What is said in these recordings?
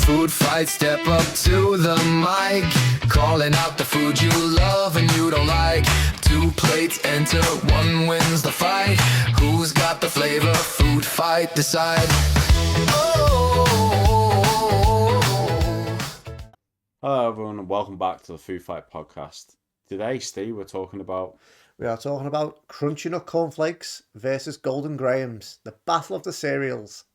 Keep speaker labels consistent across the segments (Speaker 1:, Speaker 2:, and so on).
Speaker 1: Food fight, step up to the mic, calling out the food you love and you don't like. 2 plates enter, 1 wins the fight. Who's got the flavor? Food fight, decide.
Speaker 2: Hello everyone and welcome back to the Food Fight podcast. Today, Steve, we're talking about...
Speaker 3: We are talking about Crunchy Nut Cornflakes versus Golden Grahams, the battle of the cereals.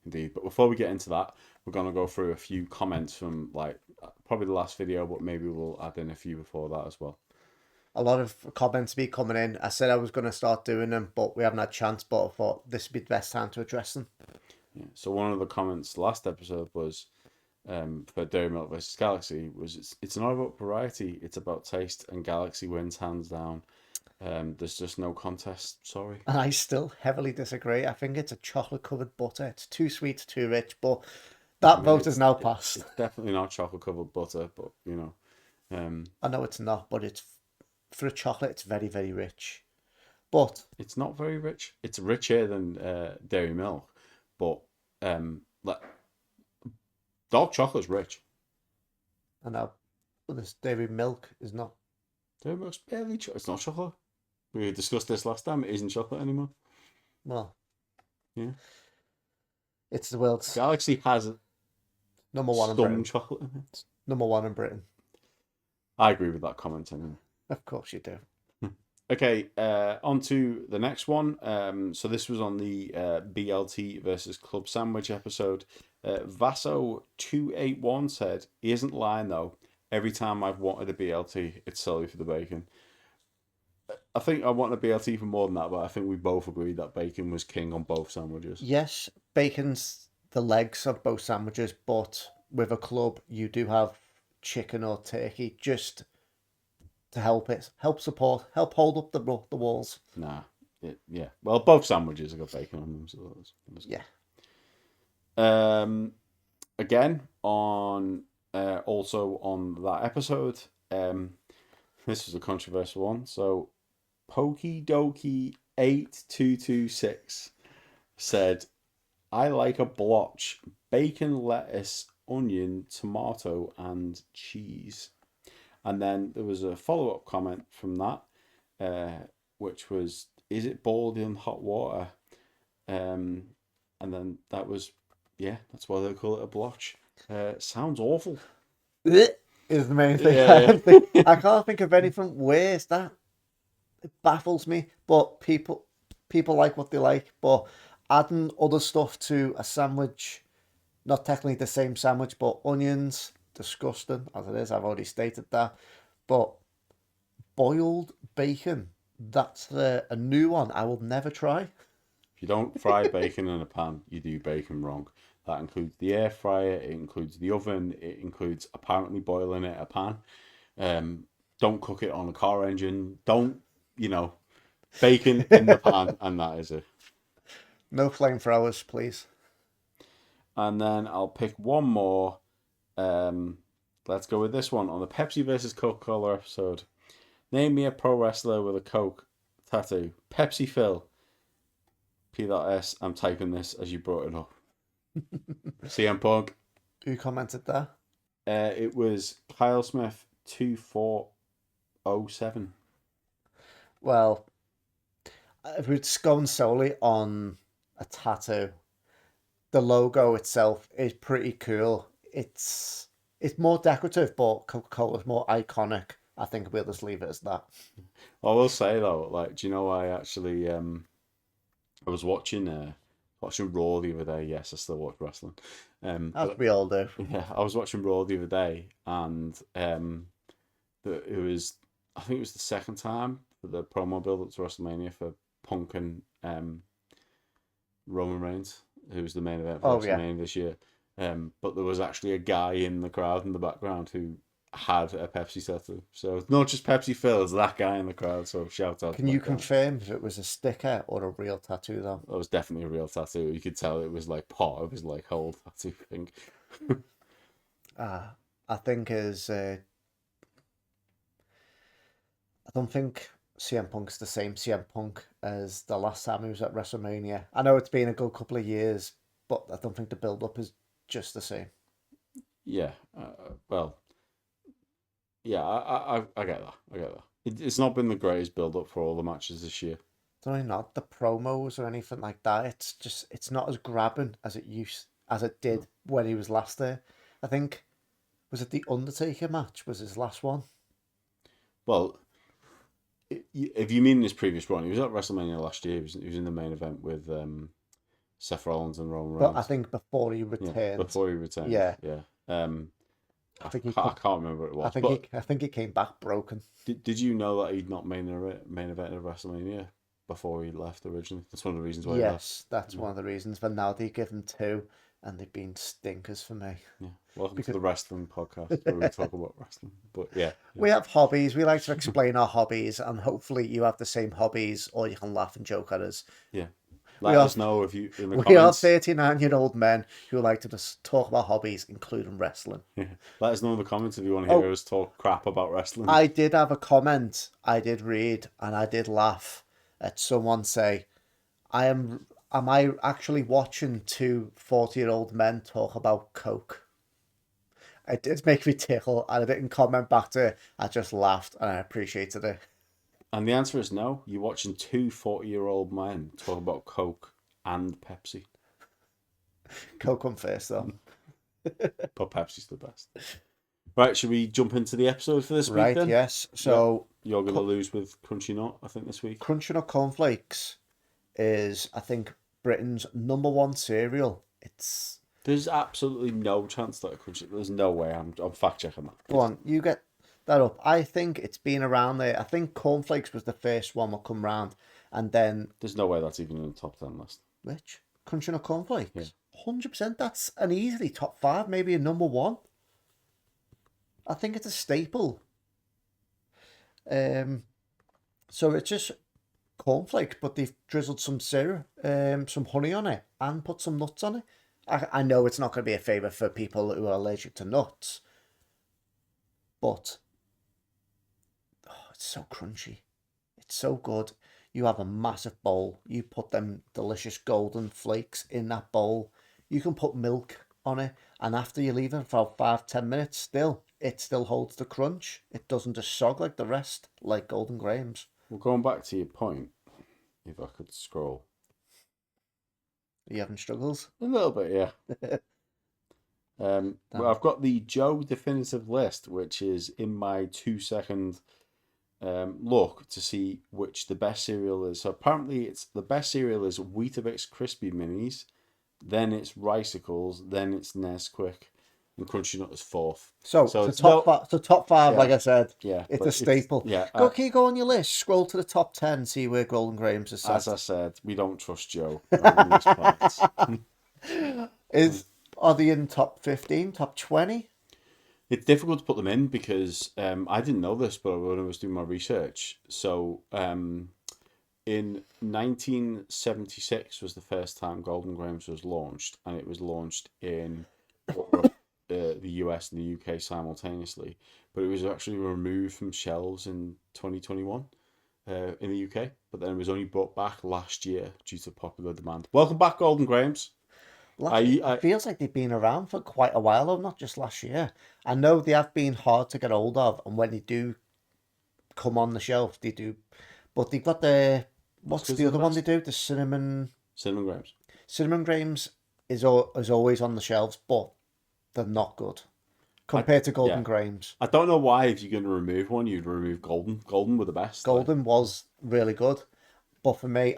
Speaker 2: Indeed, but before we get into that, we're going to go through a few comments from probably the last video, but maybe we'll add in a few before that as well.
Speaker 3: A lot of comments be coming in. I said I was going to start doing them, but we haven't had a chance, but I thought this would be the best time to address them.
Speaker 2: Yeah. So one of the comments last episode was... for Dairy Milk versus Galaxy was it's not about variety, it's about taste, and Galaxy wins hands down. There's just no contest, sorry.
Speaker 3: And I still heavily disagree. I think it's a chocolate covered butter. It's too sweet, too rich, but that vote is now passed.
Speaker 2: It's definitely not chocolate covered butter, but you know.
Speaker 3: I know it's not, but it's for a chocolate, it's very, very rich. But
Speaker 2: it's not very rich. It's richer than Dairy Milk, but dark chocolate's rich.
Speaker 3: I know, but this Dairy Milk is not.
Speaker 2: Dairy Milk's barely it's not chocolate. We discussed this last time. It isn't chocolate anymore.
Speaker 3: Well,
Speaker 2: yeah.
Speaker 3: It's the world's
Speaker 2: Galaxy has
Speaker 3: number one in Britain.
Speaker 2: Chocolate in it.
Speaker 3: It's number one in Britain.
Speaker 2: I agree with that comment anyway.
Speaker 3: Of course you do.
Speaker 2: Okay, on to the next one. So this was on the BLT versus Club Sandwich episode. Vasso281 said, he isn't lying though. Every time I've wanted a BLT, it's solely for the bacon. I think I want a BLT for more than that, but I think we both agreed that bacon was king on both sandwiches.
Speaker 3: Yes, bacon's the legs of both sandwiches, but with a club, you do have chicken or turkey just to help support, help hold up the walls.
Speaker 2: Nah, yeah. Well, both sandwiches have got bacon on them, so that's
Speaker 3: yeah.
Speaker 2: Again, on also on that episode, this was a controversial one. So, Pokey Dokey 8226 said, "I like a blotch, bacon, lettuce, onion, tomato, and cheese." And then there was a follow-up comment from that, which was, "Is it boiled in hot water?" And then that was, yeah, that's why they call it a blotch. Sounds awful.
Speaker 3: Is the main thing.
Speaker 2: Yeah.
Speaker 3: I can't think of anything worse. That it baffles me. But people like what they like. But adding other stuff to a sandwich, not technically the same sandwich, but onions, disgusting as it is. I've already stated that. But boiled bacon, that's a new one I will never try.
Speaker 2: If you don't fry bacon in a pan, you do bacon wrong. That includes the air fryer, it includes the oven, it includes apparently boiling it in a pan. Don't cook it on a car engine. Don't, bacon in the pan, and that is it.
Speaker 3: No flamethrowers, please.
Speaker 2: And then I'll pick one more. Let's go with this one on the Pepsi versus Coca-Cola episode. Name me a pro wrestler with a Coke tattoo. Pepsi Phil. P.S. I'm typing this as you brought it up. CM Punk.
Speaker 3: Who commented there?
Speaker 2: It was Kyle Smith 2407.
Speaker 3: Well, if it's going solely on a tattoo, the logo itself is pretty cool. It's more decorative, but Coca-Cola is more iconic. I think we'll just leave it as that.
Speaker 2: I will say though, do you know I actually I was watching Raw the other day. Yes, I still watch wrestling.
Speaker 3: As we all do.
Speaker 2: Yeah, I was watching Raw the other day, and I think it was the second time for the promo build up to WrestleMania for Punk and Roman Reigns, who was the main event for WrestleMania this year. But there was actually a guy in the crowd in the background who had a Pepsi tattoo. So it's not just Pepsi Phil, it's that guy in the crowd. So shout out.
Speaker 3: Can you confirm if it was a sticker or a real tattoo though?
Speaker 2: It was definitely a real tattoo. You could tell it was part of his whole tattoo thing.
Speaker 3: I think I don't think CM Punk's the same CM Punk as the last time he was at WrestleMania. I know it's been a good couple of years, but I don't think the build up is just the same.
Speaker 2: yeah. Well, yeah. I get that. I get that. It's not been the greatest build up for all the matches this year.
Speaker 3: Certainly not the promos or anything like that. It's not as grabbing as it did when he was last there. I think was it the Undertaker match was his last one.
Speaker 2: Well, if you mean his previous run, he was at WrestleMania last year. He was in the main event with Seth Rollins and Roman Reigns.
Speaker 3: But I think before he returned.
Speaker 2: Yeah, before he returned.
Speaker 3: Yeah.
Speaker 2: Yeah.
Speaker 3: I think he
Speaker 2: I can't remember what it was.
Speaker 3: I think he came back broken.
Speaker 2: Did you know that he'd not main event of WrestleMania before he left originally? That's one of the reasons why he left.
Speaker 3: Yes, that's one of the reasons. But now they give him two, and they've been stinkers for me.
Speaker 2: Yeah. Welcome to the wrestling podcast where we talk about wrestling. But yeah.
Speaker 3: We have hobbies. We like to explain our hobbies, and hopefully you have the same hobbies, or you can laugh and joke at us.
Speaker 2: Yeah. Let us know if you in the
Speaker 3: We are
Speaker 2: comments.
Speaker 3: 39-year-old men who like to just talk about hobbies, including wrestling.
Speaker 2: Yeah. Let us know in the comments if you want to hear us talk crap about wrestling.
Speaker 3: I did have a comment I did read, and I did laugh at someone say, am I actually watching two 40-year-old men talk about Coke? It did make me tickle, and I didn't comment back to it. I just laughed, and I appreciated it.
Speaker 2: And the answer is no. You're watching two 40-year-old men talk about Coke and Pepsi.
Speaker 3: Coke come first, though.
Speaker 2: But Pepsi's the best. Right, should we jump into the episode for this week
Speaker 3: Right,
Speaker 2: then?
Speaker 3: yes. So,
Speaker 2: You're going to lose with Crunchy Nut, I think, this week.
Speaker 3: Crunchy Nut Cornflakes is, I think, Britain's #1 cereal.
Speaker 2: There's absolutely no chance that there's no way. I'm fact checking that.
Speaker 3: Go on, you get that up. I think it's been around there. I think Cornflakes was the first one that come round, and then
Speaker 2: There's no way that's even in the top 10 list.
Speaker 3: which Crunchy Nut Cornflakes.
Speaker 2: Yeah.
Speaker 3: 100%. That's an easily top 5, maybe a #1. I think it's a staple. So it's just cornflakes, but they've drizzled some syrup, some honey on it, and put some nuts on it. I know it's not going to be a favourite for people who are allergic to nuts, but it's so crunchy. It's so good. You have a massive bowl. You put them delicious golden flakes in that bowl. You can put milk on it, and after you leave it for about 5-10 minutes, it still holds the crunch. It doesn't just sog like the rest, like Golden Grahams.
Speaker 2: Well, going back to your point, if I could scroll.
Speaker 3: Are you having struggles?
Speaker 2: A little bit, yeah. Well, I've got the Joe definitive list, which is in my 2-second look to see which the best cereal is. So apparently, the best cereal is Weetabix Crispy Minis, then it's Ricicles, then it's Nesquik, and Crunchy Nut is 4th.
Speaker 3: So it's top five,
Speaker 2: Yeah.
Speaker 3: like I said.
Speaker 2: Yeah,
Speaker 3: It's
Speaker 2: but
Speaker 3: a staple.
Speaker 2: yeah,
Speaker 3: Can you go on your list? Scroll to the top 10, see where Golden Grahams is set.
Speaker 2: as I said, we don't trust Joe on these parts.
Speaker 3: Are they in top 15, top 20?
Speaker 2: It's difficult to put them in because I didn't know this, but when I was doing my research, so in 1976 was the first time Golden Grahams was launched, and it was launched in the US and the UK simultaneously, but it was actually removed from shelves in 2021 in the UK, but then it was only brought back last year due to popular demand. Welcome back, Golden Grahams.
Speaker 3: It feels like they've been around for quite a while, though, not just last year. I know they have been hard to get hold of, and when they do come on the shelf, they do. But they've got what's the other one they do? The Cinnamon
Speaker 2: Grahams.
Speaker 3: Cinnamon Grahams is always on the shelves, but they're not good compared to Golden Grahams.
Speaker 2: I don't know why, if you're going to remove one, you'd remove Golden. Golden were the best.
Speaker 3: Golden was really good, but for me,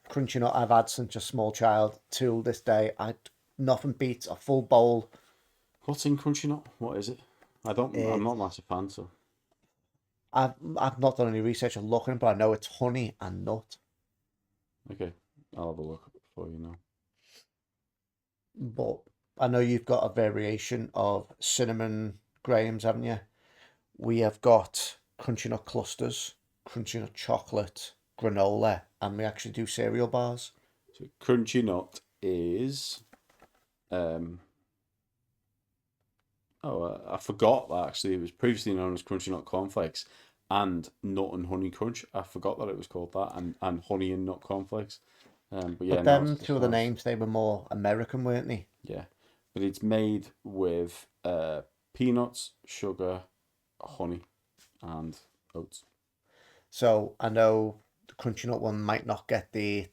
Speaker 3: Crunchy Nut I've had since a small child till this day. Nothing beats a full bowl.
Speaker 2: What's in Crunchy Nut? What is it? I'm not a massive fan, so.
Speaker 3: I've not done any research on looking, but I know it's honey and nut.
Speaker 2: Okay, I'll have a look for you now.
Speaker 3: But I know you've got a variation of Cinnamon Grahams, haven't you? We have got Crunchy Nut Clusters, Crunchy Nut Chocolate, granola, and we actually do cereal bars.
Speaker 2: So Crunchy Nut is I forgot that actually it was previously known as Crunchy Nut Cornflakes and Nut and Honey Crunch. I forgot that it was called that, and Honey and Nut Cornflakes. But yeah,
Speaker 3: them two of the names, they were more American, weren't they?
Speaker 2: Yeah, but it's made with peanuts, sugar, honey, and oats.
Speaker 3: So I know the crunchy nut one might not get the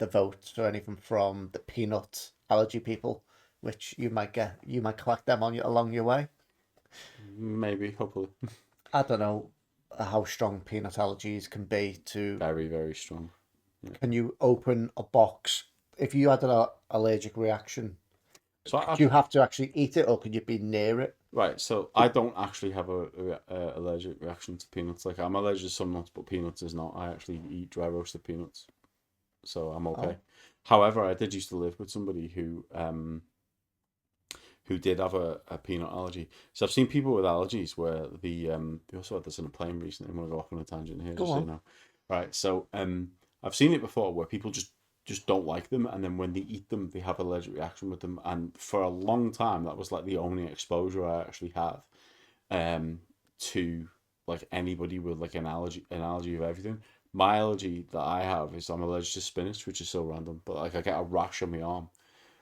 Speaker 3: votes or anything from the peanut allergy people, which you might get. You might collect them on along your way.
Speaker 2: Maybe, hopefully.
Speaker 3: I don't know how strong peanut allergies can be to.
Speaker 2: Very, very strong.
Speaker 3: Can you open a box if you had an allergic reaction?
Speaker 2: So
Speaker 3: Do you have to actually eat it, or can you be near it?
Speaker 2: right, so I don't actually have a allergic reaction to peanuts. Like I'm allergic to some nuts, but peanuts is not. I actually eat dry roasted peanuts, so I'm okay. However, I did used to live with somebody who did have a peanut allergy. So I've seen people with allergies where they also had this in a plane recently. I'm gonna go off on a tangent here,
Speaker 3: Go
Speaker 2: just so
Speaker 3: on.
Speaker 2: you know. Right, so I've seen it before where people just don't like them, and then when they eat them, they have an allergic reaction with them. And for a long time, that was like the only exposure I actually had to like anybody with like an allergy of everything. My allergy that I have is I'm allergic to spinach, which is so random, but like I get a rash on my arm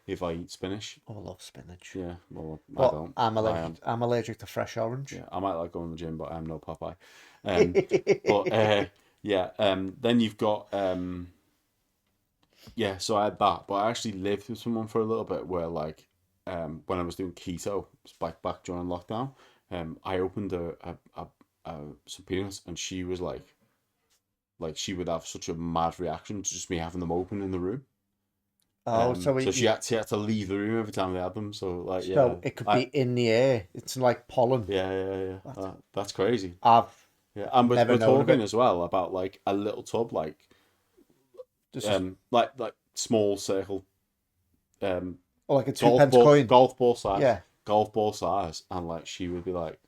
Speaker 2: if I eat spinach.
Speaker 3: Oh, I love spinach.
Speaker 2: Yeah, well, I
Speaker 3: But
Speaker 2: don't.
Speaker 3: I'm
Speaker 2: I
Speaker 3: allergic.
Speaker 2: am.
Speaker 3: I'm allergic to fresh orange.
Speaker 2: Yeah, I might like going to the gym, but I'm no Popeye. But yeah, then you've got yeah. So I had that, but I actually lived with someone for a little bit where like when I was doing keto, it was back during lockdown. I opened some peanuts, and she was like she would have such a mad reaction to just me having them open in the room.
Speaker 3: Oh, so
Speaker 2: So she had to leave the room every time they had them. So like yeah,
Speaker 3: so it could be in the air. It's like pollen.
Speaker 2: yeah. That's crazy.
Speaker 3: I've
Speaker 2: Yeah, and we're
Speaker 3: never known of
Speaker 2: talking
Speaker 3: it.
Speaker 2: as well about like a little tub,
Speaker 3: This is
Speaker 2: like small circle,
Speaker 3: like a 2 pence coin.
Speaker 2: golf ball size,
Speaker 3: Yeah.
Speaker 2: golf ball size, and like she would be like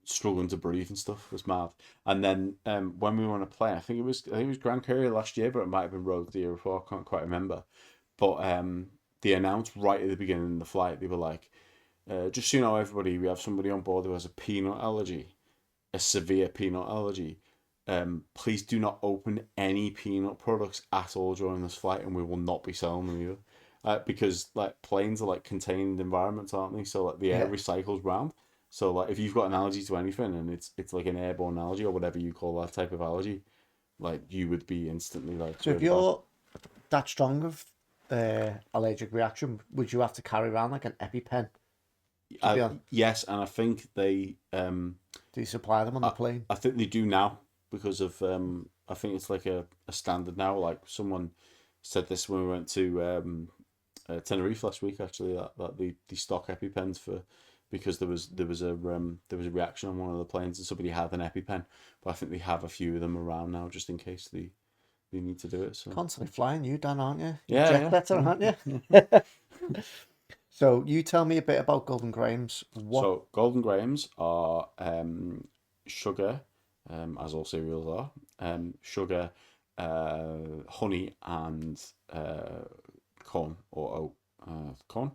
Speaker 2: struggling to breathe and stuff. It was mad. And then when we were on a plane, I think it was Gran Canaria last year, but it might have been Rhodes the year before. I can't quite remember. But they announced right at the beginning of the flight, they were like, just so you know, everybody, we have somebody on board who has a peanut allergy, a severe peanut allergy. Please do not open any peanut products at all during this flight, and we will not be selling them either. Because like planes are like contained environments, aren't they? So like the air
Speaker 3: Yeah.
Speaker 2: recycles round. So like if you've got an allergy to anything and it's like an airborne allergy or whatever you call that type of allergy, like you would be instantly like.
Speaker 3: So if
Speaker 2: really bad.
Speaker 3: you're that strong of allergic reaction, would you have to carry around like an EpiPen?
Speaker 2: Yes, and I think they
Speaker 3: Do you supply them on the plane?
Speaker 2: I think they do now because of I think it's like a standard now. Like someone said this when we went to Tenerife last week actually that they stock EpiPens for because there was a reaction on one of the planes and somebody had an EpiPen, but I think they have a few of them around now just in case they need to do it. So
Speaker 3: Constantly flying, you Dan, aren't you?
Speaker 2: Yeah,
Speaker 3: Jet
Speaker 2: yeah.
Speaker 3: setter, aren't you? So you tell me a bit about Golden Grahams. What?
Speaker 2: So Golden Grahams are sugar, as all cereals are, sugar, honey, and corn or oat, corn,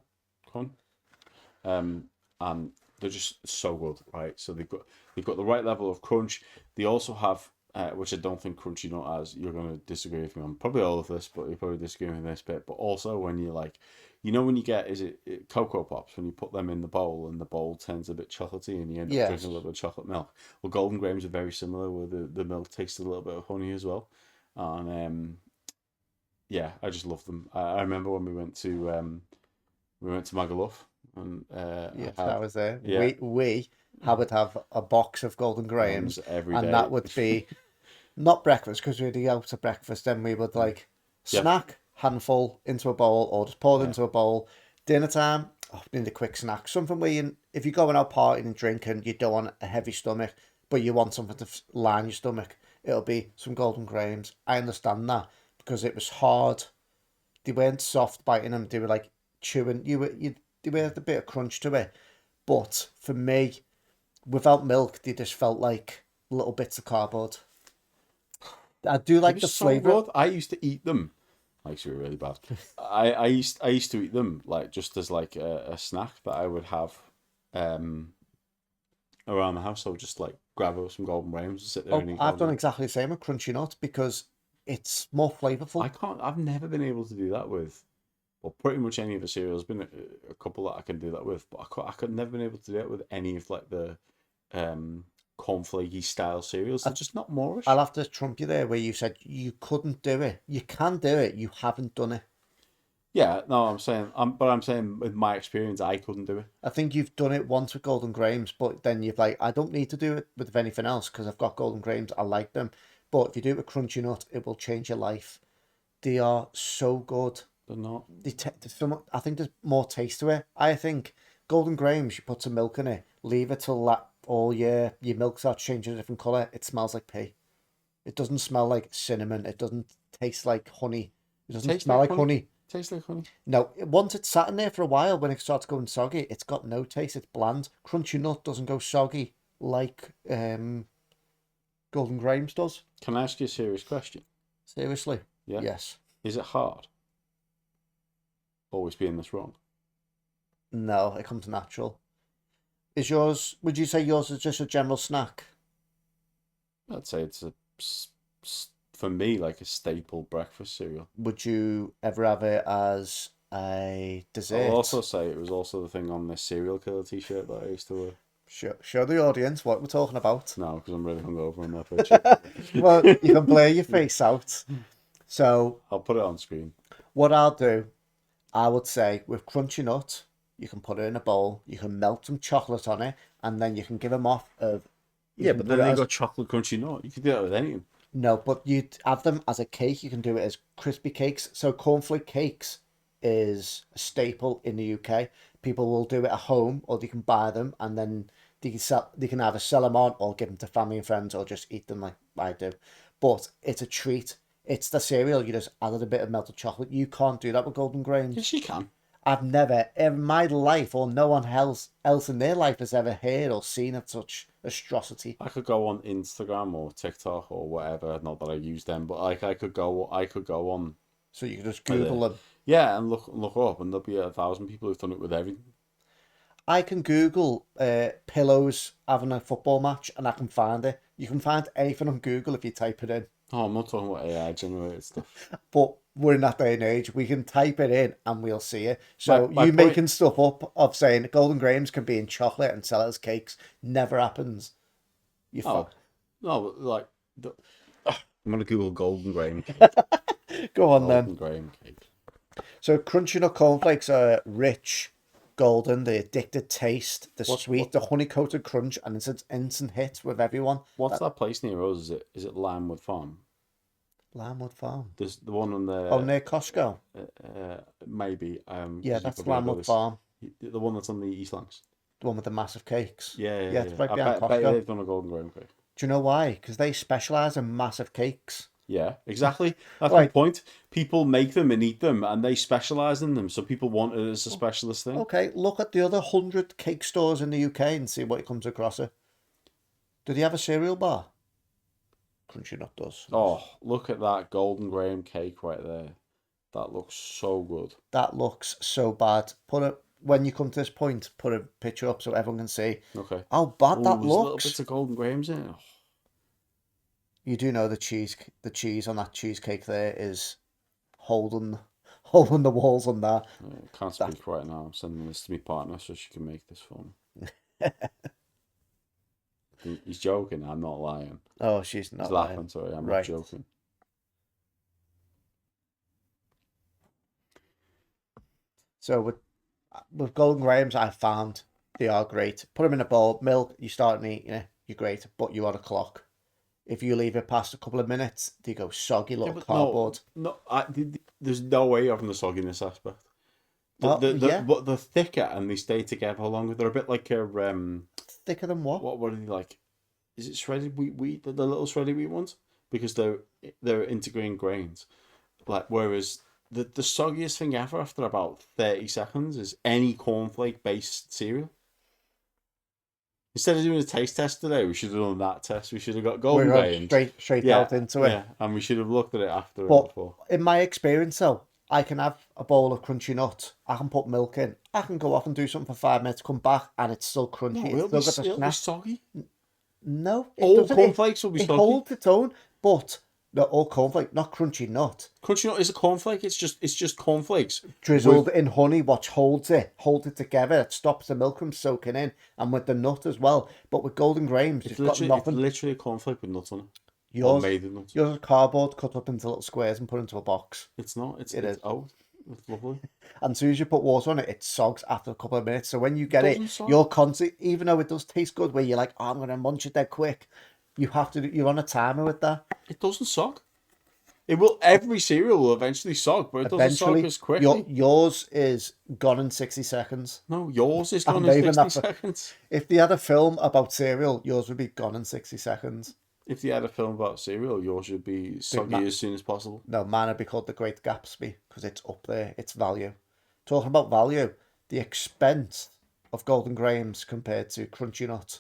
Speaker 2: and they're just so good, right? So they've got the right level of crunch. They also have, which I don't think Crunchy Nut has. You're gonna disagree with me on probably all of this, but you probably disagree with this bit. But also when you like, you know, when you get Cocoa Pops when you put them in the bowl and the bowl turns a bit chocolatey and you end up
Speaker 3: Yes.
Speaker 2: drinking a little bit of chocolate milk. Well, Golden Grahams are very similar, where the milk tastes a little bit of honey as well, and yeah, I just love them. I remember when we went to Magaluf and
Speaker 3: Yes,
Speaker 2: I
Speaker 3: I was there.
Speaker 2: yeah.
Speaker 3: We would have a box of Golden Grahams,
Speaker 2: every
Speaker 3: and
Speaker 2: day.
Speaker 3: that would be not breakfast because we'd eat out at breakfast. Then we would like
Speaker 2: Yeah.
Speaker 3: snack handful into a bowl or just pour it into a bowl. Dinner time, need a quick snack. Something where if you're going out partying and drinking, you don't want a heavy stomach, but you want something to line your stomach. It'll be some Golden Grahams. I understand that because it was hard. They weren't soft biting them. They were like chewing. They were a bit of crunch to it. But for me, without milk, they just felt like little bits of cardboard. I do like
Speaker 2: It
Speaker 3: the
Speaker 2: was so
Speaker 3: flavour.
Speaker 2: good. I used to eat them. Actually, really bad. I used to eat them like just as like a snack that I would have around the house. I would just like grab up some Golden Grahams and sit there and eat.
Speaker 3: I've done
Speaker 2: Golden.
Speaker 3: exactly the same with Crunchy Nut because it's more flavourful.
Speaker 2: I've never been able to do that with Well, pretty much any of the cereals. Been a couple that I can do that with, but I could never been able to do it with any of like the cornflakey style cereals. They're just not Moorish.
Speaker 3: I'll have to trump you there where you said you couldn't do it. You can do it. You haven't done it.
Speaker 2: Yeah, no, I'm saying with my experience, I couldn't do it.
Speaker 3: I think you've done it once with Golden Grahams, but then you've like, I don't need to do it with anything else because I've got Golden Grahams. I like them. But if you do it with Crunchy Nut, it will change your life. They are so good.
Speaker 2: They're not.
Speaker 3: I think there's more taste to it. I think Golden Grahams, you put some milk in it, leave it till that all year, your milk starts changing a different colour. It smells like pea. It doesn't smell like cinnamon. It doesn't taste like honey. It doesn't smell like honey.
Speaker 2: Tastes like honey.
Speaker 3: No, once it's sat in there for a while, when it starts going soggy, it's got no taste. It's bland. Crunchy Nut doesn't go soggy like Golden Grahams does.
Speaker 2: Can I ask you a serious question?
Speaker 3: Seriously?
Speaker 2: Yeah.
Speaker 3: Yes.
Speaker 2: Is it hard? Always being this wrong.
Speaker 3: No, it comes natural. Is yours? Would you say yours is just a general snack?
Speaker 2: I'd say it's for me like a staple breakfast cereal.
Speaker 3: Would you ever have it as a dessert?
Speaker 2: I'll also say it was also the thing on this serial killer t-shirt that I used to wear.
Speaker 3: Show the audience what we're talking about.
Speaker 2: No, because I'm really hungover on that picture.
Speaker 3: Well, you can blur your face out. So
Speaker 2: I'll put it on screen.
Speaker 3: what I'll do, I would say with Crunchy Nut, you can put it in a bowl, you can melt some chocolate on it, and then you can give them off of.
Speaker 2: Yeah, but then they got chocolate crunchy nut. You can do that with anything.
Speaker 3: No, but you'd have them as a cake. You can do it as crispy cakes. So cornflake cakes is a staple in the UK. People will do it at home, or they can buy them, and then they can either sell them on or give them to family and friends, or just eat them like I do. But it's a treat. It's the cereal. You just added a bit of melted chocolate. You can't do that with Golden Grahams.
Speaker 2: Yes, you can.
Speaker 3: I've never in my life, or no one else in their life has ever heard or seen of such atrocity.
Speaker 2: I could go on Instagram or TikTok or whatever. Not that I use them, but like I could go on.
Speaker 3: So you can just Google them.
Speaker 2: Yeah, and look up, and there'll be 1,000 people who've done it with everything.
Speaker 3: I can Google pillows having a football match, and I can find it. You can find anything on Google if you type it in.
Speaker 2: Oh, I'm not talking about AI generated stuff.
Speaker 3: But we're in that day and age. We can type it in and we'll see it. So
Speaker 2: My
Speaker 3: you
Speaker 2: point-
Speaker 3: making stuff up of saying Golden Grahams can be in chocolate and sell it as cakes never happens. You
Speaker 2: Oh,
Speaker 3: fuck.
Speaker 2: no, like I'm gonna Google Golden Graham cake.
Speaker 3: Go on
Speaker 2: Golden
Speaker 3: then.
Speaker 2: Graham cake.
Speaker 3: So Crunchy Nut Cornflakes are rich, golden, the addicted taste, the sweet, the honey-coated crunch, and it's an instant hit with everyone.
Speaker 2: What's that place near us? Is it Lambwood Farm?
Speaker 3: Lambwood Farm.
Speaker 2: There's the one on the
Speaker 3: Oh, near Costco.
Speaker 2: maybe.
Speaker 3: Yeah,
Speaker 2: 'Cause
Speaker 3: that's
Speaker 2: you probably know
Speaker 3: Lambwood
Speaker 2: this.
Speaker 3: Farm.
Speaker 2: The one that's on the East Lancs.
Speaker 3: The one with the massive cakes.
Speaker 2: Yeah.
Speaker 3: It's right
Speaker 2: I
Speaker 3: behind
Speaker 2: bet
Speaker 3: Costco.
Speaker 2: they've done a Golden Graham cake.
Speaker 3: Do you know why? Because they specialise in massive cakes.
Speaker 2: Yeah, exactly. That's
Speaker 3: Like-
Speaker 2: the point. People make them and eat them, and they specialise in them, so people want it as a specialist thing.
Speaker 3: Okay, look at the other 100 cake stores in the UK and see what it comes across it. Do they have a cereal bar? Crunchy Nut does.
Speaker 2: Oh, look at that Golden Graham cake right there. That looks so good.
Speaker 3: That looks so bad. When you come to this point, put a picture up so everyone can see
Speaker 2: Okay.
Speaker 3: how bad
Speaker 2: Ooh,
Speaker 3: that
Speaker 2: there's little
Speaker 3: looks.
Speaker 2: bits of Golden Grahams in it. Oh,
Speaker 3: You do know the cheese on that cheesecake there is holding the walls on that.
Speaker 2: I can't speak right now. I'm sending this to my partner so she can make this for me. He's joking. I'm not lying.
Speaker 3: Oh, she's not
Speaker 2: He's
Speaker 3: lying.
Speaker 2: laughing. Sorry, I'm
Speaker 3: Right.
Speaker 2: not joking.
Speaker 3: So with Golden Grahams, I found they are great. Put them in a bowl, milk. You start eating it, you're great. But you are a clock. If you leave it past a couple of minutes, they go soggy little
Speaker 2: but
Speaker 3: cardboard.
Speaker 2: There's no way of the sogginess aspect.
Speaker 3: Yeah.
Speaker 2: But they're thicker and they stay together longer. They're a bit like a
Speaker 3: Thicker than what?
Speaker 2: what are they like? Is it shredded wheat? The little shredded wheat ones, because they're integrating grains. Like whereas the soggiest thing ever after about 30 seconds is any cornflake based cereal. Instead of doing a taste test today, we should have done that test. We should have got Golden
Speaker 3: We're
Speaker 2: Grahams.
Speaker 3: straight out into it.
Speaker 2: Yeah, and we should have looked at it after and
Speaker 3: But
Speaker 2: before.
Speaker 3: in my experience, though, I can have a bowl of crunchy nut. I can put milk in. I can go off and do something for 5 minutes, come back, and it's still crunchy.
Speaker 2: No,
Speaker 3: It's still got the
Speaker 2: it'll be
Speaker 3: snap.
Speaker 2: soggy.
Speaker 3: No, it
Speaker 2: All
Speaker 3: doesn't.
Speaker 2: cornflakes will be
Speaker 3: It
Speaker 2: soggy.
Speaker 3: holds its own, but No, or cornflake, not crunchy nut.
Speaker 2: Crunchy nut is a cornflake. It's just cornflakes
Speaker 3: Drizzled in honey, which holds it together. It stops the milk from soaking in, and with the nut as well. But with Golden Grahams, you've got
Speaker 2: It's
Speaker 3: nothing.
Speaker 2: literally a cornflake with nuts on it. Or
Speaker 3: Yours,
Speaker 2: made of nuts.
Speaker 3: yours is cardboard cut up into little squares and put into a box.
Speaker 2: It's not. It's
Speaker 3: It is.
Speaker 2: Oh, it's lovely.
Speaker 3: And as soon as you put water on it, it sogs after a couple of minutes. So when you get
Speaker 2: doesn't
Speaker 3: it,
Speaker 2: sog.
Speaker 3: you're constantly, even though it does taste good, where you're like, oh, I'm going to munch it dead quick, you're on a timer with that.
Speaker 2: It doesn't suck. It will. Every cereal will eventually suck, but it doesn't suck as quickly.
Speaker 3: Yours is gone in 60 seconds.
Speaker 2: No, yours is gone
Speaker 3: not
Speaker 2: in
Speaker 3: even
Speaker 2: 60
Speaker 3: that-
Speaker 2: seconds.
Speaker 3: If they had a film about cereal, yours would be gone in 60 seconds.
Speaker 2: If you had a film about cereal, yours should be soggy as soon as possible.
Speaker 3: No, mine would be called The Great Gatsby because it's up there. It's value. Talking about value, the expense of Golden Grahams compared to Crunchy Nut.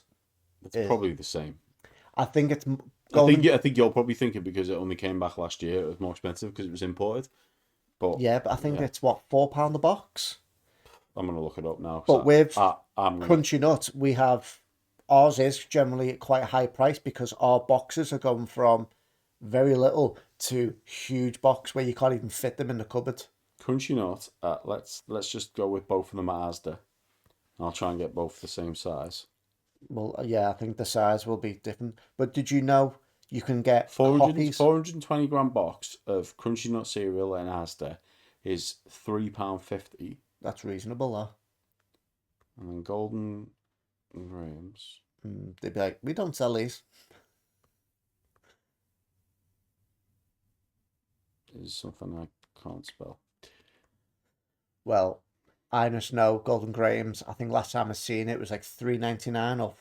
Speaker 2: It's probably the same.
Speaker 3: I think it's
Speaker 2: I think you're probably thinking because it only came back last year, it was more expensive because it was imported. But
Speaker 3: yeah, but I think it's what, £4 a box.
Speaker 2: I'm gonna look it up now.
Speaker 3: But with
Speaker 2: I'm gonna,
Speaker 3: Crunchy Nut, we have ours is generally quite a high price because our boxes are going from very little to huge box where you can't even fit them in the cupboard.
Speaker 2: Crunchy Nut. Let's just go with both of them at Asda. I'll try and get both the same size.
Speaker 3: Well, yeah, I think the size will be different. But did you know you can get
Speaker 2: 420 gram box of Crunchy Nut cereal in Asda is £3.50.
Speaker 3: That's reasonable, though.
Speaker 2: And then Golden Grahams.
Speaker 3: They'd be like, we don't sell these.
Speaker 2: Is something I can't spell.
Speaker 3: Well, I just know Golden Grahams, I think last time I seen it was like $3.99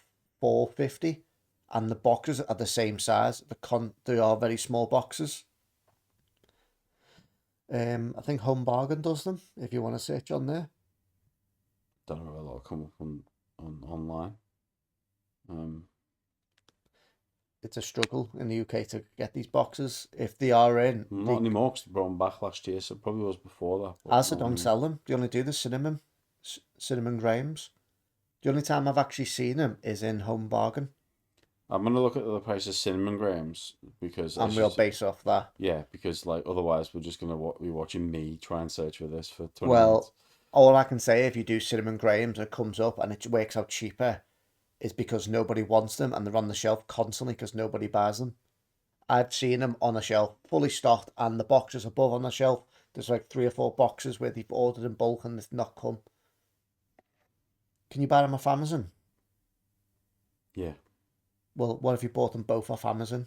Speaker 3: or $4.50. And the boxes are the same size. They are very small boxes. I think Home Bargain does them, if you want to search on there.
Speaker 2: Don't know whether that'll come up on online.
Speaker 3: It's a struggle in the UK to get these boxes. If they are in...
Speaker 2: Not anymore because they brought them back last year, so it probably was before that.
Speaker 3: Asda don't sell them. They only do the cinnamon Grahams. The only time I've actually seen them is in Home Bargain.
Speaker 2: I'm going to look at the price of cinnamon grahams because...
Speaker 3: And we'll base off that.
Speaker 2: Yeah, because like otherwise we're just going to be watching me try and search for this for 20
Speaker 3: Well,
Speaker 2: minutes.
Speaker 3: all I can say, if you do cinnamon Grahams, it comes up and it works out cheaper, is because nobody wants them and they're on the shelf constantly because nobody buys them. I've seen them on the shelf, fully stocked, and the boxes above on the shelf, there's like 3 or 4 boxes where they've ordered in bulk and it's not come. Can you buy them off Amazon?
Speaker 2: Yeah.
Speaker 3: Well, what if you bought them both off Amazon?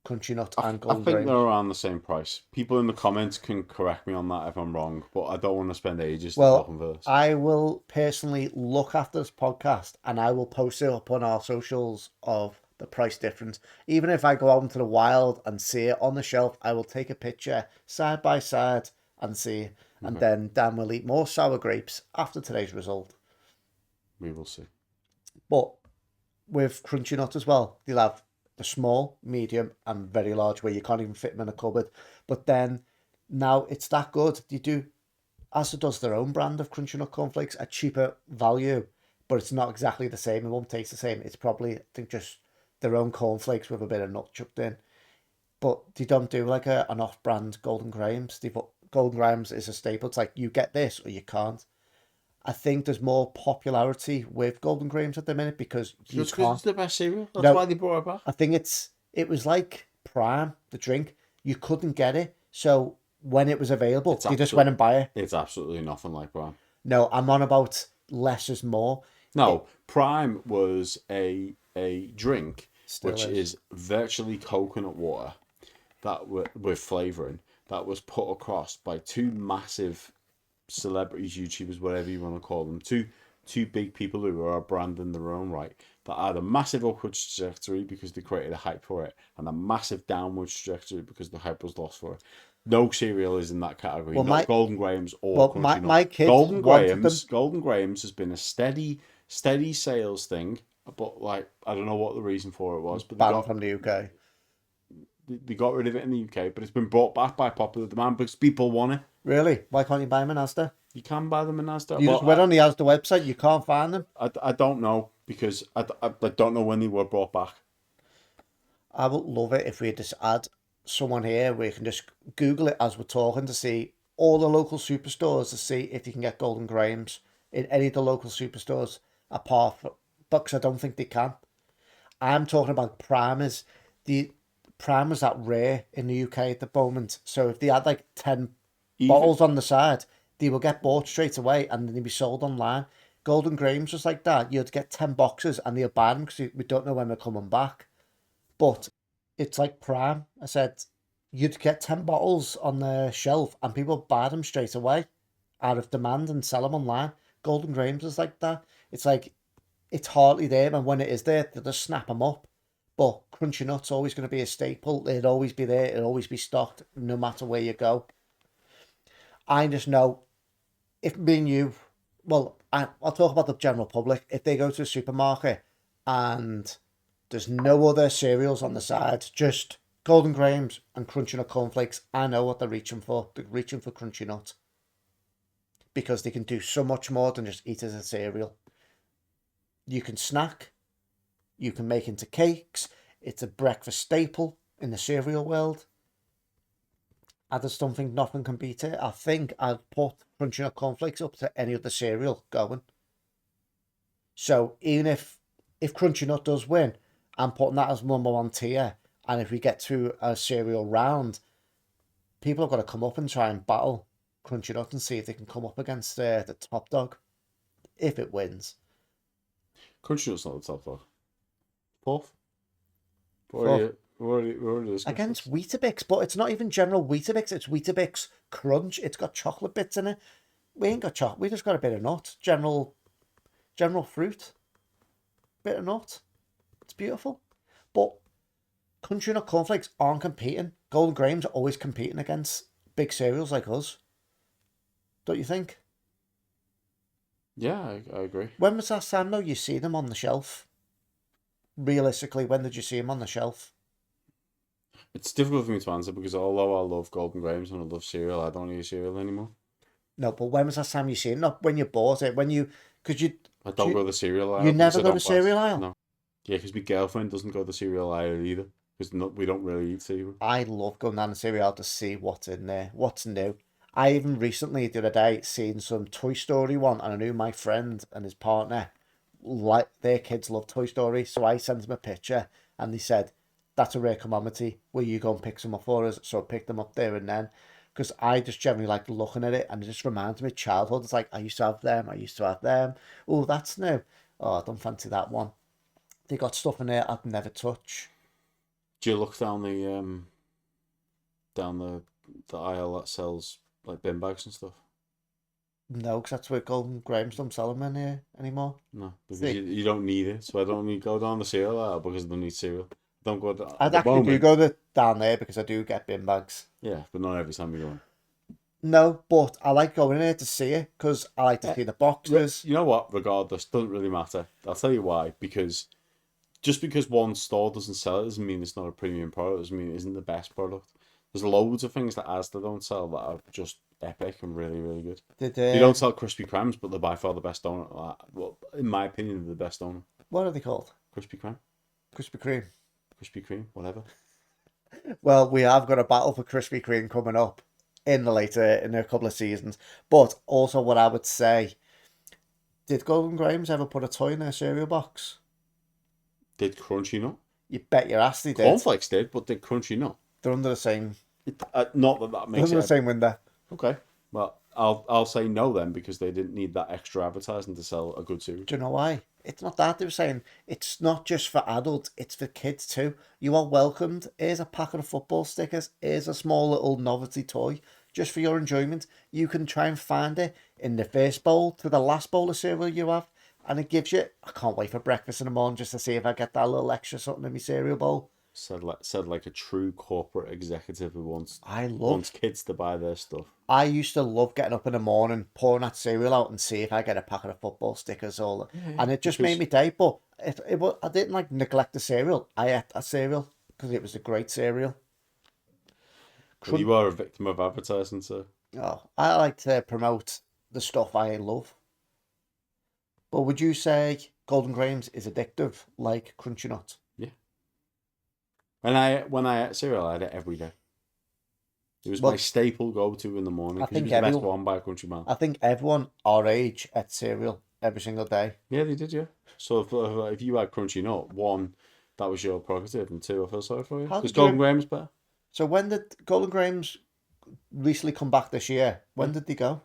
Speaker 3: Crunchy Nut and
Speaker 2: I
Speaker 3: Golden
Speaker 2: think
Speaker 3: Grahams.
Speaker 2: they're around the same price. People in the comments can correct me on that if I'm wrong, but I don't want to spend ages to talking for this.
Speaker 3: I will personally look after this podcast and I will post it up on our socials of the price difference. Even if I go out into the wild and see it on the shelf, I will take a picture side by side and see. And then Dan will eat more sour grapes after today's result.
Speaker 2: We will see.
Speaker 3: But with Crunchy Nut as well, they'll have the small, medium, and very large where you can't even fit them in a cupboard. But then now it's that good. Asda does their own brand of Crunchy Nut cornflakes at cheaper value, but it's not exactly the same. It won't taste the same. It's probably, I think, just their own cornflakes with a bit of nut chucked in. But they don't do like an off-brand Golden Grahams. Golden Grahams is a staple. It's like you get this or you can't. I think there's more popularity with Golden Grahams at the minute because you can't.
Speaker 2: It's the best cereal. That's why they brought it back.
Speaker 3: I think it was like Prime, the drink. You couldn't get it. So when it was available, you just went and buy it.
Speaker 2: It's absolutely nothing like Prime.
Speaker 3: No, I'm on about less is more.
Speaker 2: No, Prime was a drink which
Speaker 3: is.
Speaker 2: is virtually coconut water that with flavouring that was put across by 2 massive celebrities, YouTubers, whatever you want to call them, two big people who are a brand in their own right, that had a massive upward trajectory because they created a hype for it, and a massive downward trajectory because the hype was lost for it. No cereal is in that category. Not Golden Grahams or Crunchy Nut.
Speaker 3: My kids
Speaker 2: Golden Grahams has been a steady sales thing, but like I don't know what the reason for it was. But
Speaker 3: banned from the UK.
Speaker 2: They got rid of it in the UK, but it's been brought back by popular demand because people want it.
Speaker 3: Really? Why can't you buy them in Asda?
Speaker 2: You can buy them in Asda.
Speaker 3: You just went on the Asda website, you can't find them?
Speaker 2: I don't know because I don't know when they were brought back.
Speaker 3: I would love it if we just add someone here where you can just Google it as we're talking to see all the local superstores to see if you can get Golden Grahams in any of the local superstores apart from, because I don't think they can. I'm talking about primers. The primers that rare in the UK at the moment. So if they had like 10 bottles on the side, they will get bought straight away and then they'll be sold online. Golden Grahams was like that. You'd get 10 boxes and they'll buy them because we don't know when they're coming back. But it's like prime. I said, you'd get 10 bottles on the shelf and people buy them straight away out of demand and sell them online. Golden Grahams is like that. It's like, it's hardly there, and when it is there, they just snap them up. But Crunchy Nut's always going to be a staple. It'll always be there. It'll always be stocked, no matter where you go. I just know, if me and you, well, I'll talk about the general public. If they go to a supermarket and there's no other cereals on the side, just Golden Grahams and Crunchy Nut Cornflakes, I know what they're reaching for. They're reaching for Crunchy Nut. Because they can do so much more than just eat as a cereal. You can snack, you can make into cakes, it's a breakfast staple in the cereal world. I just don't think nothing can beat it. I think I'd put Crunchy Nut Cornflakes up to any other cereal going. So even if Crunchy Nut does win, I'm putting that as number one tier. And if we get to a cereal round, people have got to come up and try and battle Crunchy Nut and see if they can come up against the top dog, if it wins.
Speaker 2: Crunchy Nut's not the top dog.
Speaker 3: Fourth.
Speaker 2: We already discussed
Speaker 3: Against
Speaker 2: this.
Speaker 3: Weetabix, but it's not even general Weetabix, it's Weetabix Crunch. It's got chocolate bits in it. We ain't got chocolate, we just got a bit of nut. General fruit. Bit of nut. It's beautiful. But Crunchy Nut Cornflakes aren't competing. Golden Grahams are always competing against big cereals like us. Don't you think?
Speaker 2: Yeah, I agree.
Speaker 3: When was that time though you see them on the shelf? Realistically, when did you see them on the shelf?
Speaker 2: It's difficult for me to answer because although I love Golden Grahams and I love cereal, I don't eat cereal anymore.
Speaker 3: No, but when was that time you seen it? Not when you bought it. When you, because you.
Speaker 2: I don't go to the cereal aisle.
Speaker 3: You
Speaker 2: because
Speaker 3: never
Speaker 2: I
Speaker 3: go
Speaker 2: don't
Speaker 3: to cereal aisle?
Speaker 2: No. Yeah, because my girlfriend doesn't go to the cereal aisle either. Because we don't really eat cereal.
Speaker 3: I love going down the cereal aisle to see what's in there, what's new. I even recently, the other day, seen some Toy Story one, and I knew my friend and his partner, like their kids love Toy Story, so I sent them a picture, and they said, that's a rare commodity, will you go and pick some up for us? So I picked them up there and then, because I just generally like looking at it, and it just reminds me of childhood. It's like, I used to have them. Oh, that's new. Oh, I don't fancy that one. They got stuff in there I'd never touch.
Speaker 2: Do you look down the aisle that sells like bin bags and stuff?
Speaker 3: No, because that's where Golden Grahams don't sell them in here anymore.
Speaker 2: No, because
Speaker 3: See.
Speaker 2: you don't need it. So I don't need go down the cereal aisle because I don't need cereal. Don't go down.
Speaker 3: I actually do go down there because I do get bin bags.
Speaker 2: Yeah, but not every time you go in.
Speaker 3: No, but I like going in there to see it because I like to see the boxes.
Speaker 2: You know what? Regardless, doesn't really matter. I'll tell you why. Because just because one store doesn't sell it doesn't mean it's not a premium product. Doesn't mean it isn't the best product. There's loads of things that Asda don't sell that are just epic and really, really good. They don't sell Krispy Kremes, but they're by far the best donut. Well, in my opinion, they're the best donut.
Speaker 3: What are they called?
Speaker 2: Krispy Kreme.
Speaker 3: Krispy Kreme.
Speaker 2: Krispy Kreme, whatever.
Speaker 3: Well, we have got a battle for Krispy Kreme coming up in a couple of seasons. But also, what I would say, did Golden Grahams ever put a toy in their cereal box?
Speaker 2: Did Crunchy Nut?
Speaker 3: You bet your ass they did.
Speaker 2: Cornflakes did, but did Crunchy Nut?
Speaker 3: They're under the same.
Speaker 2: Not that
Speaker 3: They're
Speaker 2: makes
Speaker 3: under
Speaker 2: it.
Speaker 3: the same window.
Speaker 2: Okay. Well, I'll say no then because they didn't need that extra advertising to sell a good cereal.
Speaker 3: Do you know why? It's not that. They were saying it's not just for adults, it's for kids too. You are welcomed. Here's a packet of football stickers. Here's a small little novelty toy just for your enjoyment. You can try and find it in the first bowl to the last bowl of cereal you have. And it gives you, I can't wait for breakfast in the morning just to see if I get that little extra something in my cereal bowl.
Speaker 2: Said like a true corporate executive who wants kids to buy their stuff.
Speaker 3: I used to love getting up in the morning, pouring that cereal out and see if I get a packet of football stickers and it just made me day. But I didn't like neglect the cereal. I ate a cereal because it was a great cereal.
Speaker 2: Well, you are a victim of advertising, so.
Speaker 3: Oh, I like to promote the stuff I love. But would you say Golden Grahams is addictive like Crunchy Nut?
Speaker 2: Yeah. And when I ate cereal, I had it every day. It was my staple go-to in the morning because it was the best one by a country mile.
Speaker 3: I think everyone our age ate cereal every single day.
Speaker 2: Yeah, they did, yeah. So if you had Crunchy Nut, one, that was your prerogative, and two, I feel sorry for you. Because Golden Graham's better.
Speaker 3: So when did Golden Grahams recently come back this year? When did they go?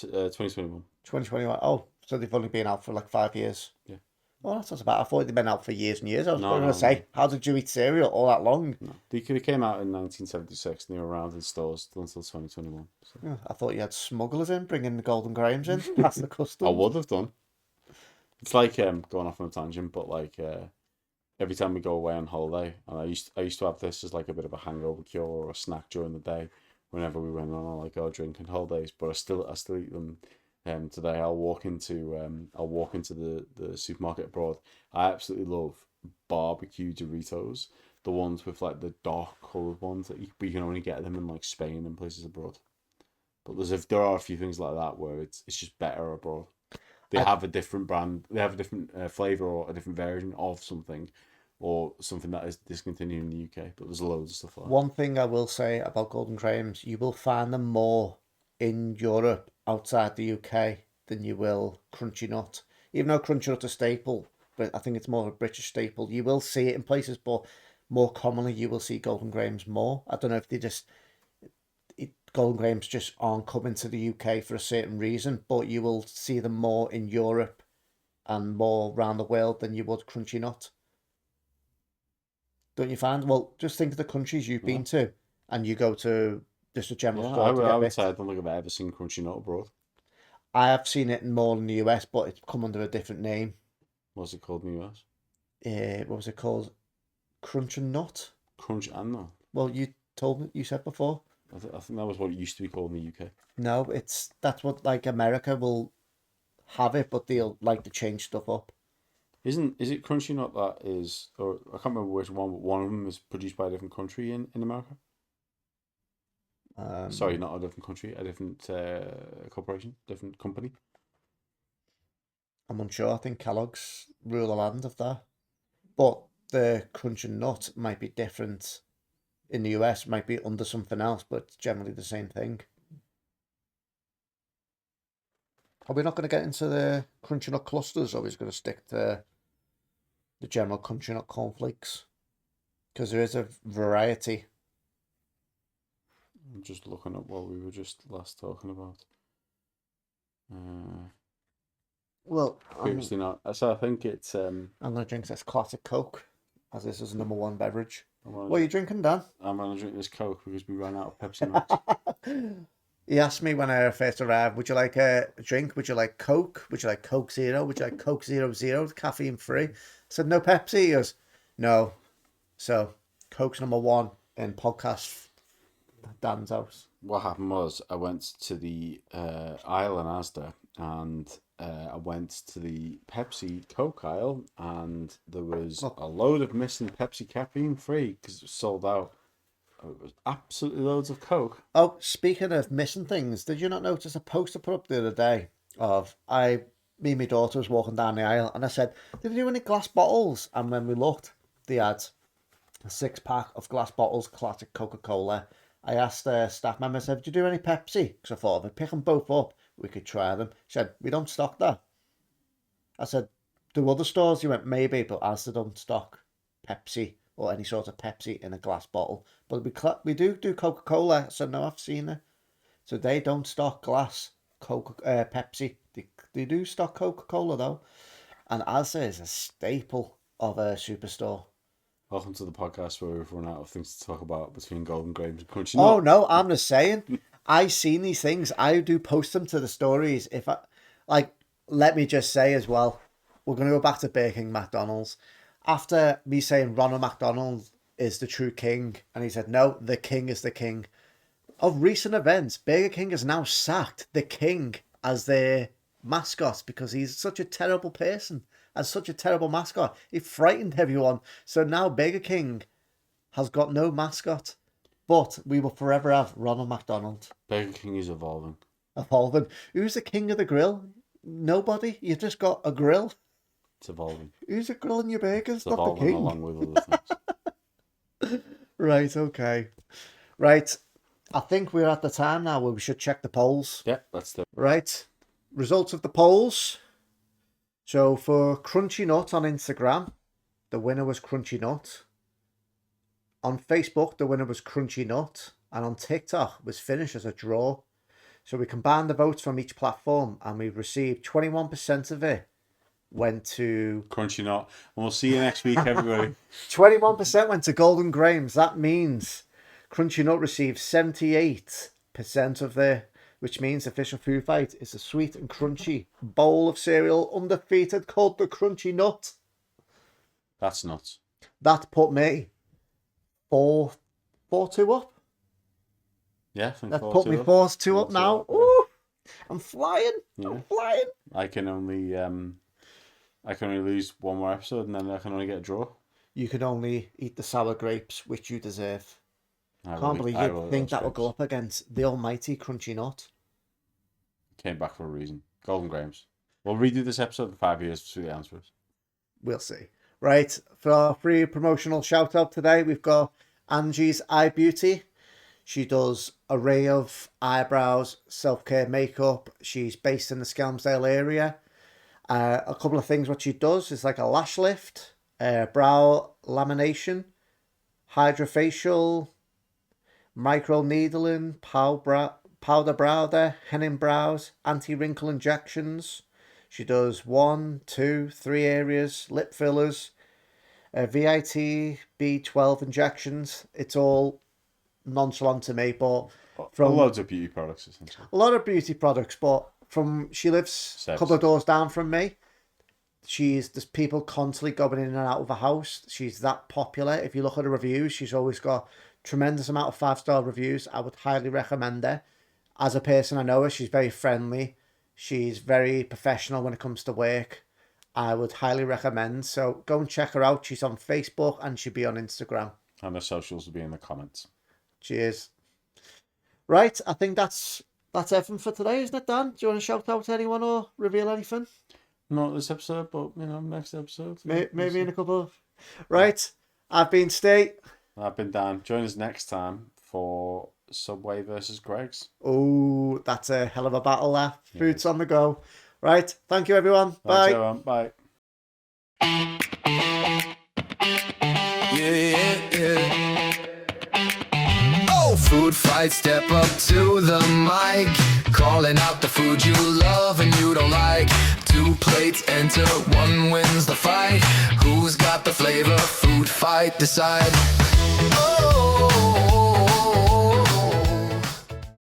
Speaker 2: 2021.
Speaker 3: 2021. Oh, so they've only been out for like 5 years.
Speaker 2: Yeah.
Speaker 3: Oh, that's not so bad. I thought they'd been out for years and years. I was
Speaker 2: No,
Speaker 3: going to
Speaker 2: no,
Speaker 3: say,
Speaker 2: no.
Speaker 3: how did you eat cereal all that long?
Speaker 2: No. They came out in 1976 and they were around in stores until 2021. So.
Speaker 3: Yeah, I thought you had smugglers in, bringing the Golden Grahams in, past the customs.
Speaker 2: I would have done. It's like going off on a tangent, but like every time we go away on holiday, and I used to have this as like a bit of a hangover cure or a snack during the day whenever we went on like our drinking holidays. But I still eat them. Today I'll walk into the supermarket abroad. I absolutely love barbecue Doritos, the ones with like the dark coloured ones that you can only get them in like Spain and places abroad. But there are a few things like that where it's just better abroad. They have a different brand, they have a different flavour or a different version of something, or something that is discontinued in the UK. But there's loads of stuff like that.
Speaker 3: One thing I will say about Golden Grahams, you will find them more in Europe outside the UK than you will Crunchy Nut. Even though Crunchy Nut's a staple, but I think it's more of a British staple. You will see it in places, but more commonly you will see Golden Grahams more. I don't know if Golden Grahams just aren't coming to the UK for a certain reason, but you will see them more in Europe and more around the world than you would Crunchy Nut. Don't you find? Well, just think of the countries you've been to, and you go to just a general store.
Speaker 2: I would say I don't think I've ever seen Crunchy Nut abroad.
Speaker 3: I have seen it more in the US, but it's come under a different name.
Speaker 2: What's it called in the US?
Speaker 3: What was it called? Crunch and Nut?
Speaker 2: Crunch and Nut?
Speaker 3: Well, you told me, you said before.
Speaker 2: I think that was what it used to be called in the UK.
Speaker 3: No, that's what like America will have it, but they'll like to change stuff up.
Speaker 2: Is it Crunchy Nut that is, or I can't remember which one, but one of them is produced by a different country in America? Sorry, not a different country, a different corporation, different company.
Speaker 3: I'm unsure. I think Kellogg's rule the land of that. But the Crunch and Nut might be different in the US, might be under something else, but it's generally the same thing. Are we not going to get into the Crunch and Nut clusters, or are we just going to stick to the general Crunch and Nut cornflakes? Because there is a variety.
Speaker 2: I'm just looking at what we were just last talking about.
Speaker 3: Well,
Speaker 2: Previously not. So I think it's...
Speaker 3: I'm going to drink this classic Coke, as this is #1 beverage.
Speaker 2: What
Speaker 3: are you drinking, Dan?
Speaker 2: I'm going to drink this Coke because we ran out of Pepsi Max.
Speaker 3: He asked me when I first arrived, would you like a drink? Would you like Coke? Would you like Coke Zero? Would you like Coke 0.0, caffeine free? I said, no Pepsi. He goes, no. So, Coke's #1 in podcast Dan's house.
Speaker 2: What happened was I went to the aisle in Asda, and I went to the Pepsi Coke aisle, and there was a load of missing Pepsi caffeine free because it was sold out. It was absolutely loads of Coke.
Speaker 3: Oh, speaking of missing things, did you not notice a poster put up the other day of me and my daughter was walking down the aisle, and I said, did they do any glass bottles? And when we looked, they had a 6-pack of glass bottles, classic Coca-Cola. I asked the staff member, I said, did you do any Pepsi? Because I thought if I pick them both up, we could try them. She said, we don't stock that. I said, do other stores? He went, maybe, but Asda don't stock Pepsi or any sort of Pepsi in a glass bottle. But we do Coca-Cola. I said, no, I've seen it. So they don't stock glass Pepsi. They do stock Coca-Cola, though. And Asda is a staple of a superstore.
Speaker 2: Welcome to the podcast where we've run out of things to talk about between Golden Grahams and Crunchy
Speaker 3: Oh,
Speaker 2: Nut.
Speaker 3: no, I'm just saying. I seen these things. I do post them to the stories. Let me just say as well, we're going to go back to Burger King, McDonald's. After me saying Ronald McDonald is the true king, and he said, no, the king is the king. Of recent events, Burger King has now sacked the king as their mascot because he's such a terrible person and such a terrible mascot. He frightened everyone. So now Burger King has got no mascot. But we will forever have Ronald McDonald.
Speaker 2: Burger King is evolving.
Speaker 3: Evolving. Who's the king of the grill? Nobody. You've just got a grill.
Speaker 2: It's evolving.
Speaker 3: Who's a grilling your burgers?
Speaker 2: It's
Speaker 3: Not the
Speaker 2: evolving
Speaker 3: king.
Speaker 2: along with other things.
Speaker 3: Right, okay. Right, I think we're at the time now where we should check the polls.
Speaker 2: Yeah, that's the
Speaker 3: Right, results of the polls. So for Crunchy Nut on Instagram, the winner was Crunchy Nut. On Facebook, the winner was Crunchy Nut. And on TikTok was finished as a draw. So we combined the votes from each platform and we received 21% of it went to...
Speaker 2: Crunchy Nut. And we'll see you next week, everybody.
Speaker 3: 21% went to Golden Grahams. That means Crunchy Nut received 78% of their... Which means official food fight is a sweet and crunchy bowl of cereal undefeated called the Crunchy Nut.
Speaker 2: That's nuts.
Speaker 3: That put me 4-2 up.
Speaker 2: Yeah, I think
Speaker 3: That
Speaker 2: 4-2
Speaker 3: put me
Speaker 2: up.
Speaker 3: 4-2 up
Speaker 2: 4-2
Speaker 3: now.
Speaker 2: up, yeah.
Speaker 3: Ooh, I'm flying.
Speaker 2: Yeah.
Speaker 3: I'm flying.
Speaker 2: I can only lose one more episode and then I can only get a draw.
Speaker 3: You can only eat the sour grapes, which you deserve.
Speaker 2: I
Speaker 3: Can't
Speaker 2: will
Speaker 3: believe
Speaker 2: eat- I
Speaker 3: you
Speaker 2: will eat
Speaker 3: think
Speaker 2: those
Speaker 3: that will go
Speaker 2: grapes.
Speaker 3: up against the almighty Crunchy Nut.
Speaker 2: Came back for a reason. Golden Grahams. We'll redo this episode in 5 years to see the answers.
Speaker 3: We'll see. Right, for our free promotional shout out today, we've got Angie's Eye Beauty. She does an array of eyebrows, self-care makeup. She's based in the Skelmersdale area. A couple of things what she does is like a lash lift, brow lamination, hydrofacial, micro needling, powder browder, henning brows, anti-wrinkle injections. She does 1, 2, 3 areas, lip fillers, VIT, B12 injections. It's all nonchalant to me, but from
Speaker 2: Loads of beauty products, essentially.
Speaker 3: a lot of beauty products, but she lives a couple of doors down from me. There's people constantly going in and out of the house. She's that popular. If you look at her reviews, she's always got tremendous amount of 5-star reviews. I would highly recommend her. As a person, I know her. She's very friendly. She's very professional when it comes to work. I would highly recommend. So go and check her out. She's on Facebook and she'll be on Instagram.
Speaker 2: And the socials will be in the comments.
Speaker 3: Cheers. Right, I think that's everything for today, isn't it, Dan? Do you want to shout out to anyone or reveal anything?
Speaker 2: Not this episode, but next episode.
Speaker 3: Maybe in a couple of... Right, I've been State.
Speaker 2: I've been Dan. Join us next time for Subway versus Greg's.
Speaker 3: Oh, that's a hell of a battle there. Food's on the go. Right, thank you everyone. Bye.
Speaker 2: Thanks, everyone. Bye.
Speaker 1: Yeah. Oh, food fight, step up to the mic. Calling out the food you love and you don't like. 2 plates enter, 1 wins the fight. Who's got the flavor? Food fight, decide. Oh,